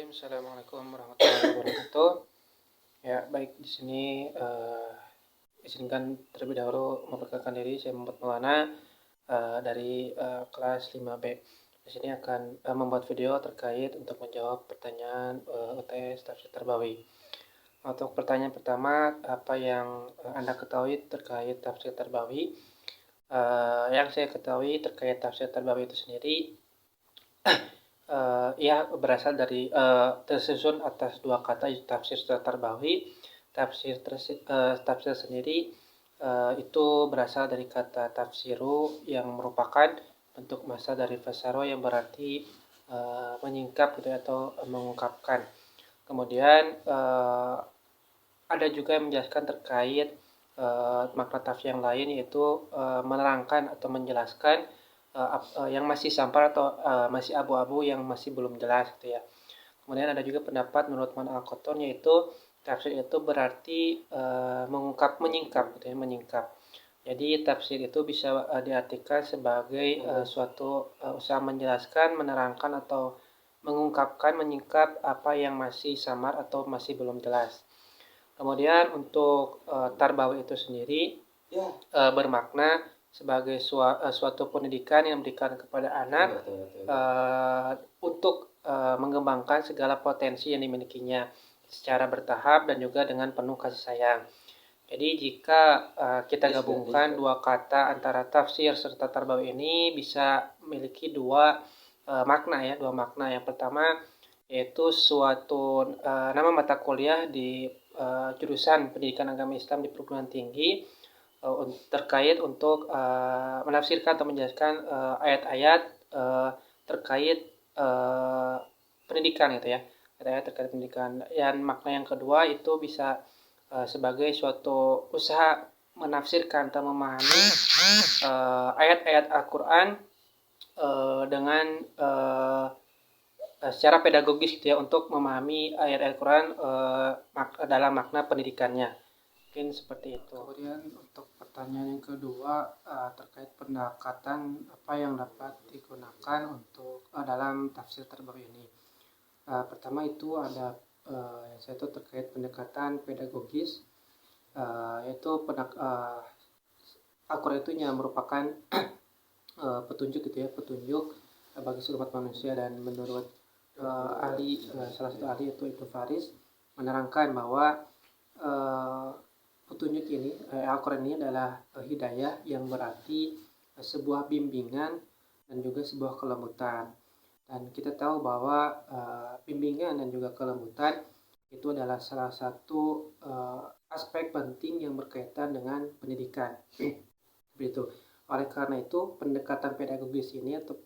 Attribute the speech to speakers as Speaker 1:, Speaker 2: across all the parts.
Speaker 1: Bismillahirrahmanirrahim. Assalamualaikum warahmatullahi wabarakatuh. Ya, baik di sini izinkan terlebih dahulu memperkenalkan diri. Saya Muhammad Maulana dari kelas 5B. Di sini akan membuat video terkait untuk menjawab pertanyaan UTS Tafsir Tarbawi. Untuk pertanyaan pertama, apa yang Anda ketahui terkait Tafsir Tarbawi? Yang saya ketahui terkait Tafsir Tarbawi itu sendiri ia berasal dari tersusun atas dua kata, tafsir tarbawi. Tafsir sendiri itu berasal dari kata tafsiru yang merupakan bentuk massa dari fasaro yang berarti menyingkap gitu atau mengungkapkan. Kemudian ada juga yang menjelaskan terkait makna tafsir yang lain, yaitu menerangkan atau menjelaskan yang masih sampar atau masih abu-abu, yang masih belum jelas gitu ya. Kemudian ada juga pendapat menurut Man Al-Qattan, yaitu tafsir itu berarti mengungkap, menyingkap gitu ya, menyingkap. Jadi tafsir itu bisa diartikan sebagai suatu usaha menjelaskan, menerangkan atau mengungkapkan, menyingkap apa yang masih samar atau masih belum jelas. Kemudian untuk tarbawi itu sendiri bermakna sebagai suatu pendidikan yang diberikan kepada anak untuk mengembangkan segala potensi yang dimilikinya secara bertahap dan juga dengan penuh kasih sayang. Jadi jika kita gabungkan dua kata antara tafsir serta tarbawi ini, bisa memiliki dua makna ya, dua makna. Yang pertama yaitu suatu nama mata kuliah di jurusan pendidikan agama Islam di perguruan tinggi terkait untuk menafsirkan atau menjelaskan ayat-ayat terkait pendidikan gitu ya, ayat-ayat terkait pendidikan. Dan makna yang kedua itu bisa sebagai suatu usaha menafsirkan atau memahami ayat-ayat Al-Quran dengan secara pedagogis gitu ya, untuk memahami ayat-ayat Al-Quran dalam makna pendidikannya. Mungkin seperti itu. Kemudian untuk pertanyaan yang kedua terkait pendekatan apa yang dapat digunakan untuk dalam tafsir tarbawi ini. Pertama itu ada yang saya itu terkait pendekatan pedagogis, yaitu Al-Quran itu merupakan petunjuk gitu ya, petunjuk bagi seluruh umat manusia. Dan menurut salah satu ahli yaitu Ibnu Faris menerangkan bahwa petunjuk ini, Al-Quran ini adalah hidayah yang berarti sebuah bimbingan dan juga sebuah kelembutan. Dan kita tahu bahwa bimbingan dan juga kelembutan itu adalah salah satu aspek penting yang berkaitan dengan pendidikan. Begitu. Oleh karena itu, pendekatan pedagogis ini atau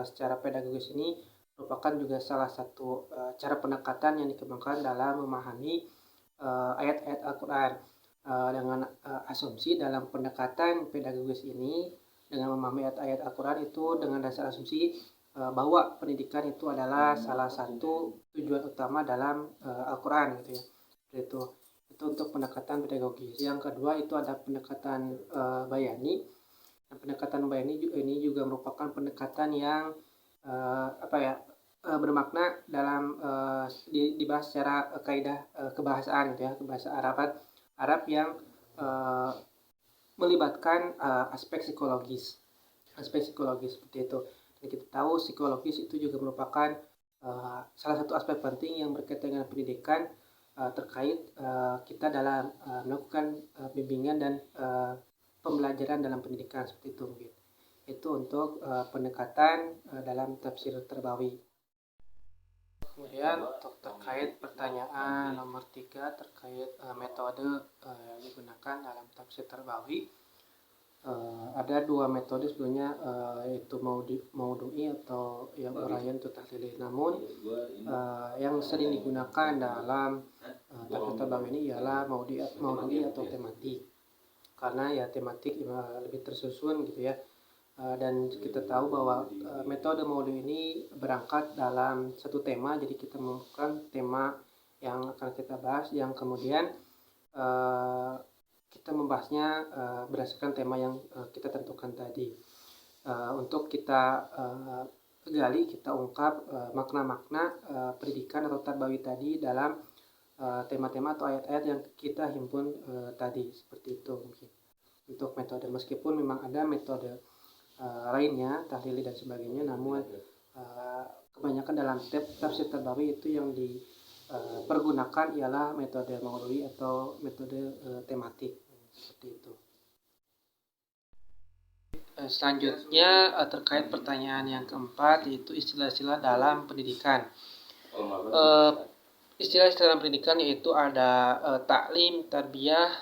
Speaker 1: secara pedagogis ini merupakan juga salah satu cara pendekatan yang dikembangkan dalam memahami ayat-ayat Al-Quran. Dengan asumsi dalam pendekatan pedagogis ini, dengan memahami ayat-ayat Al-Quran itu dengan dasar asumsi bahwa pendidikan itu adalah salah satu tujuan utama dalam Al-Quran gitu ya. Itu untuk pendekatan pedagogis. Yang kedua itu ada pendekatan bayani. Nah, pendekatan bayani ini juga merupakan pendekatan yang bermakna dalam dibahas secara kaidah kebahasaan gitu ya, kebahasa Arab yang melibatkan aspek psikologis seperti itu. Dan kita tahu psikologis itu juga merupakan salah satu aspek penting yang berkaitan dengan pendidikan terkait kita dalam melakukan bimbingan dan pembelajaran dalam pendidikan seperti itu mungkin. Itu untuk pendekatan dalam tafsir tarbawi. Kemudian untuk terkait pertanyaan nomor 3 terkait metode yang digunakan dalam tafsir tarbawi, ada dua metode sebenarnya, yaitu maudhu'i atau yang urayan itu tahlili. Namun yang sering digunakan dalam tafsir tarbawi ini ialah maudhu'i atau tematik, karena ya tematik lebih tersusun gitu ya. Dan kita tahu bahwa metode maudhu ini berangkat dalam satu tema, jadi kita menemukan tema yang akan kita bahas, yang kemudian kita membahasnya berdasarkan tema yang kita tentukan tadi. Untuk kita gali, kita ungkap makna-makna pendidikan atau tarbawi tadi dalam tema-tema atau ayat-ayat yang kita himpun tadi. Seperti itu mungkin untuk metode, meskipun memang ada metode lainnya, tahlili dan sebagainya, namun kebanyakan dalam tafsir tarbawi itu yang dipergunakan ialah metode maudhu'i atau metode tematik, seperti itu. Selanjutnya terkait pertanyaan yang keempat, yaitu istilah-istilah dalam pendidikan. Istilah-istilah dalam pendidikan yaitu ada taklim, tarbiyah,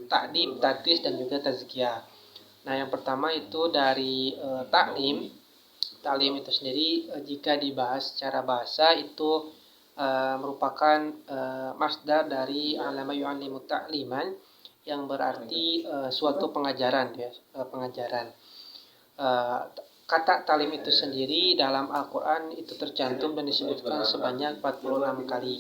Speaker 1: ta'dib, tadris, dan juga tazkiyah. Nah, yang pertama itu dari taklim. Taklim itu sendiri jika dibahas secara bahasa itu merupakan masdar dari alama yu'allimu ta'liman, yang berarti suatu pengajaran, ya, pengajaran. Kata talim itu sendiri dalam Al-Quran itu tercantum dan disebutkan sebanyak 46 kali.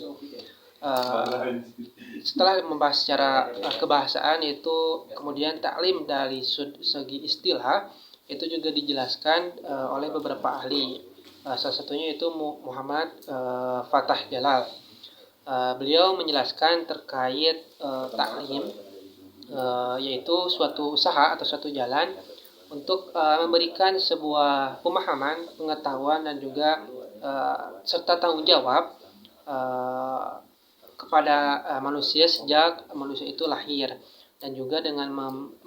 Speaker 1: Setelah membahas secara kebahasaan, itu kemudian taklim dari segi istilah itu juga dijelaskan oleh beberapa ahli. Salah satunya itu Muhammad Fathah Jalal. Beliau menjelaskan terkait taklim, yaitu suatu usaha atau suatu jalan untuk memberikan sebuah pemahaman, pengetahuan, dan juga serta tanggung jawab kepada manusia sejak manusia itu lahir, dan juga dengan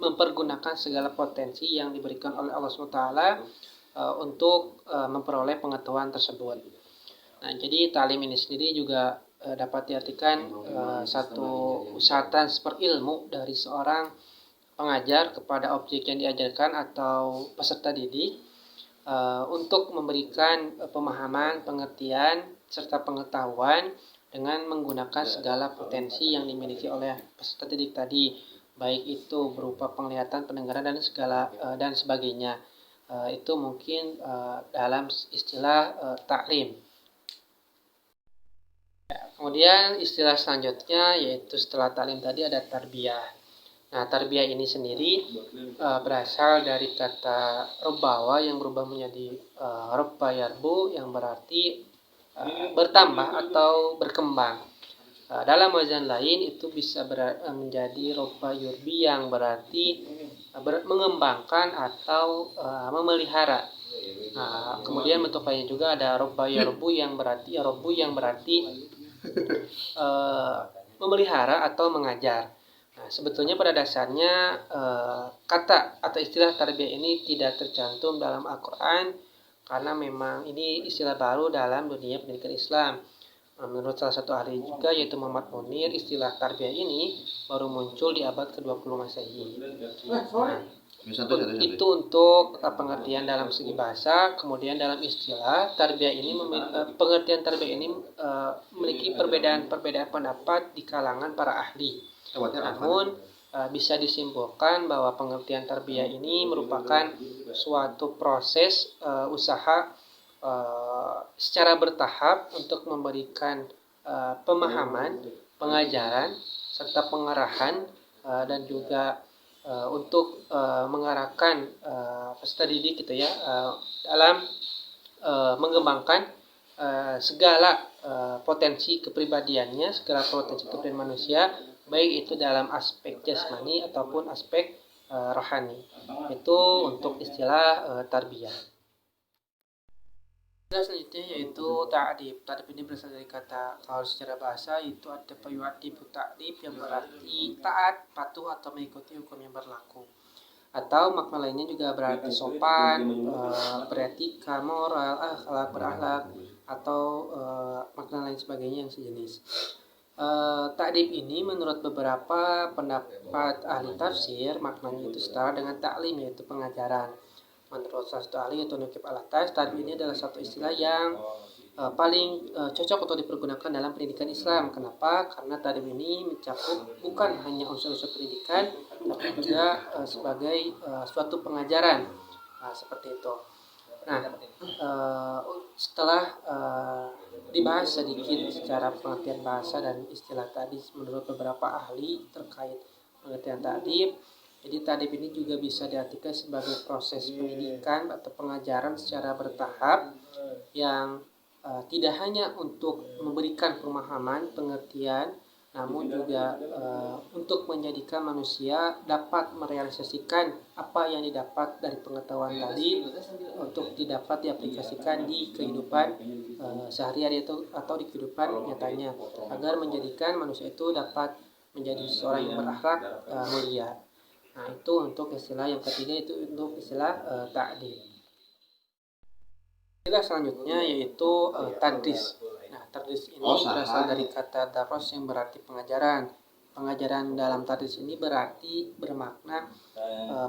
Speaker 1: mempergunakan segala potensi yang diberikan oleh Allah SWT untuk memperoleh pengetahuan tersebut. Nah, jadi talim ini sendiri juga dapat diartikan satu usaha transfer ilmu dari seorang pengajar kepada objek yang diajarkan atau peserta didik untuk memberikan pemahaman, pengertian, serta pengetahuan dengan menggunakan segala potensi yang dimiliki oleh peserta didik tadi, baik itu berupa penglihatan, pendengaran, dan sebagainya. Itu mungkin dalam istilah taklim. Kemudian istilah selanjutnya yaitu setelah taklim tadi ada tarbiyah. Nah, tarbiyah ini sendiri berasal dari kata rubawa yang berubah menjadi robba yarbu, yang berarti bertambah atau berkembang. Dalam wazan lain itu bisa menjadi robba yurbi, yang berarti mengembangkan atau memelihara. Kemudian bentuk lainnya juga ada robba yarbu yang berarti memelihara atau mengajar. Nah, sebetulnya pada dasarnya kata atau istilah tarbiyah ini tidak tercantum dalam Al-Quran, karena memang ini istilah baru dalam dunia pendidikan Islam. Menurut salah satu ahli juga, yaitu Muhammad Munir, istilah tarbiyah ini baru muncul di abad ke-20 Masehi. Itu untuk pengertian dalam segi bahasa. Kemudian dalam istilah tarbiyah ini, pengertian tarbiyah ini memiliki perbedaan pendapat di kalangan para ahli. Namun bisa disimpulkan bahwa pengertian tarbiyah ini merupakan suatu proses usaha secara bertahap untuk memberikan pemahaman, pengajaran, serta pengarahan, dan juga untuk mengarahkan peserta didik gitu ya, dalam mengembangkan segala potensi kepribadiannya, segala potensi kepribadian manusia, baik itu dalam aspek jasmani ataupun aspek rohani. Itu untuk istilah tarbiyah. Selanjutnya yaitu ta'dib. Ta'dib ini berasal dari kata, kalau secara bahasa itu ada yu'adibu ta'dib, yang berarti taat, patuh, atau mengikuti hukum yang berlaku. Atau makna lainnya juga berarti sopan, beretika, moral, akhlak, berakhlak, atau makna lain sebagainya yang sejenis. Ta'dib ini menurut beberapa pendapat ahli tafsir, maknanya itu setara dengan taklim, yaitu pengajaran. Menurut salah satu ahli yaitu Nuqib Al-Atas, ta'dib ini adalah satu istilah yang paling cocok untuk dipergunakan dalam pendidikan Islam. Kenapa? Karena ta'dib ini mencakup bukan hanya unsur-unsur pendidikan, tapi juga sebagai suatu pengajaran. Seperti itu. Nah, setelah dibahas sedikit secara pengertian bahasa dan istilah tadi menurut beberapa ahli terkait pengertian ta'dib, Jadi ta'dib ini juga bisa diartikan sebagai proses pendidikan atau pengajaran secara bertahap yang tidak hanya untuk memberikan pemahaman, pengertian, namun juga untuk menjadikan manusia dapat merealisasikan apa yang didapat dari pengetahuan tadi untuk didapat diaplikasikan di kehidupan sehari-hari atau di kehidupan nyatanya, agar menjadikan manusia itu dapat menjadi seorang yang berakhlak mulia. Nah, itu untuk istilah yang ketiga, itu untuk istilah ta'dib. Istilah selanjutnya yaitu tadris. Nah, tadris ini berasal dari kata daros yang berarti pengajaran. Pengajaran dalam tadris ini berarti bermakna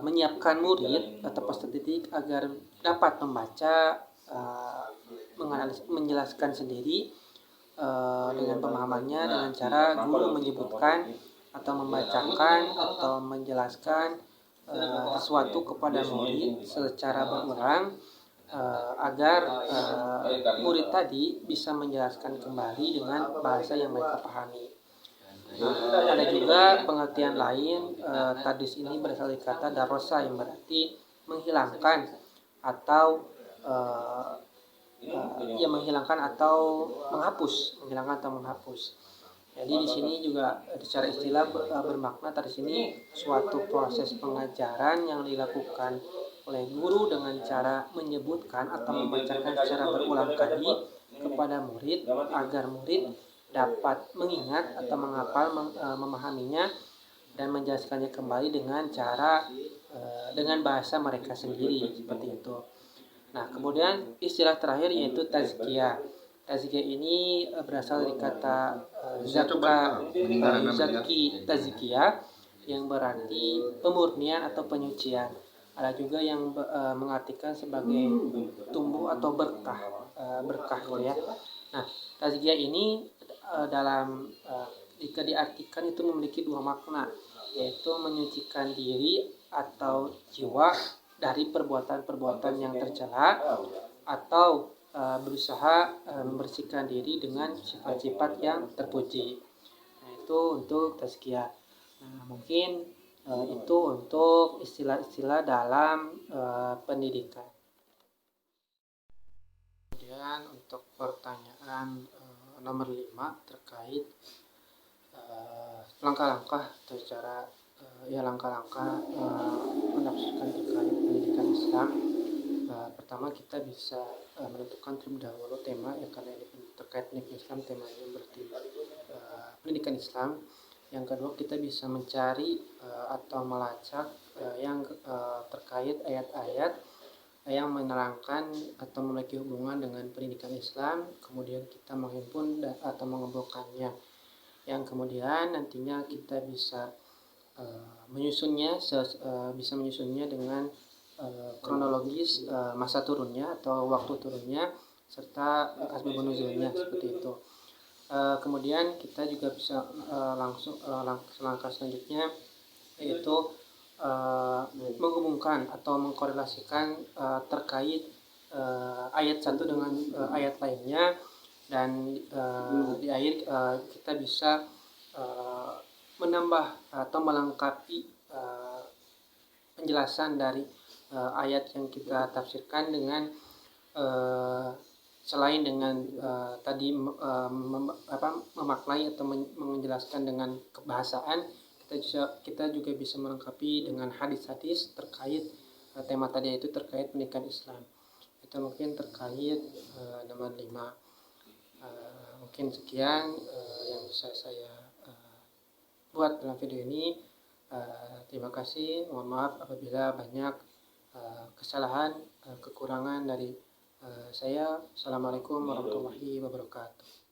Speaker 1: menyiapkan murid atau peserta didik agar dapat membaca, menjelaskan sendiri dengan pemahamannya dengan cara guru menyebutkan atau membacakan atau menjelaskan sesuatu kepada murid secara berulang, agar murid tadi bisa menjelaskan kembali dengan bahasa yang mereka pahami. Ada juga pengertian lain, tadris ini berasal dari kata darosa yang berarti menghilangkan atau menghapus. Jadi di sini juga secara istilah bermakna tadris ini suatu proses pengajaran yang dilakukan oleh guru dengan cara menyebutkan atau membacakan secara berulang kali kepada murid agar murid dapat mengingat atau menghafal, memahaminya dan menjelaskannya kembali dengan cara dengan bahasa mereka sendiri, seperti itu. Nah, kemudian istilah terakhir yaitu tazkiyah. Tazkiyah ini berasal dari kata zaki tazkiyah yang berarti pemurnian atau penyucian. Ada juga yang mengartikan sebagai tumbuh atau berkah gitu ya. Nah, tazkiyah ini jika diartikan itu memiliki dua makna, yaitu menyucikan diri atau jiwa dari perbuatan-perbuatan yang tercela, atau berusaha membersihkan diri dengan sifat-sifat yang terpuji. Nah, itu untuk tazkiyah. Nah, mungkin itu untuk istilah-istilah dalam pendidikan. Kemudian untuk pertanyaan nomor 5 terkait langkah-langkah atau cara langkah-langkah menafsirkan terkait pendidikan Islam. Pertama, kita bisa menentukan terlebih dahulu tema, ya, karena ini terkait pendidikan Islam, temanya berarti pendidikan Islam. Yang kedua, kita bisa mencari atau melacak yang terkait ayat-ayat yang menerangkan atau memiliki hubungan dengan pendidikan Islam, kemudian kita menghimpun atau mengumpulkannya, yang kemudian nantinya kita bisa menyusunnya dengan kronologis masa turunnya atau waktu turunnya serta asbabun nuzulnya, seperti itu. Kemudian kita juga bisa langsung langkah selanjutnya yaitu menghubungkan atau mengkorelasikan terkait ayat satu dengan ayat lainnya, dan di akhir kita bisa menambah atau melengkapi penjelasan dari ayat yang kita tafsirkan dengan selain dengan tadi memaknai atau menjelaskan dengan kebahasaan, kita juga bisa melengkapi dengan hadis-hadis terkait tema tadi, yaitu terkait pendidikan Islam. Itu mungkin terkait nomor 5. Mungkin sekian yang bisa saya buat dalam video ini. Terima kasih. Mohon maaf apabila banyak kesalahan, kekurangan dari saya. Assalamualaikum warahmatullahi wabarakatuh.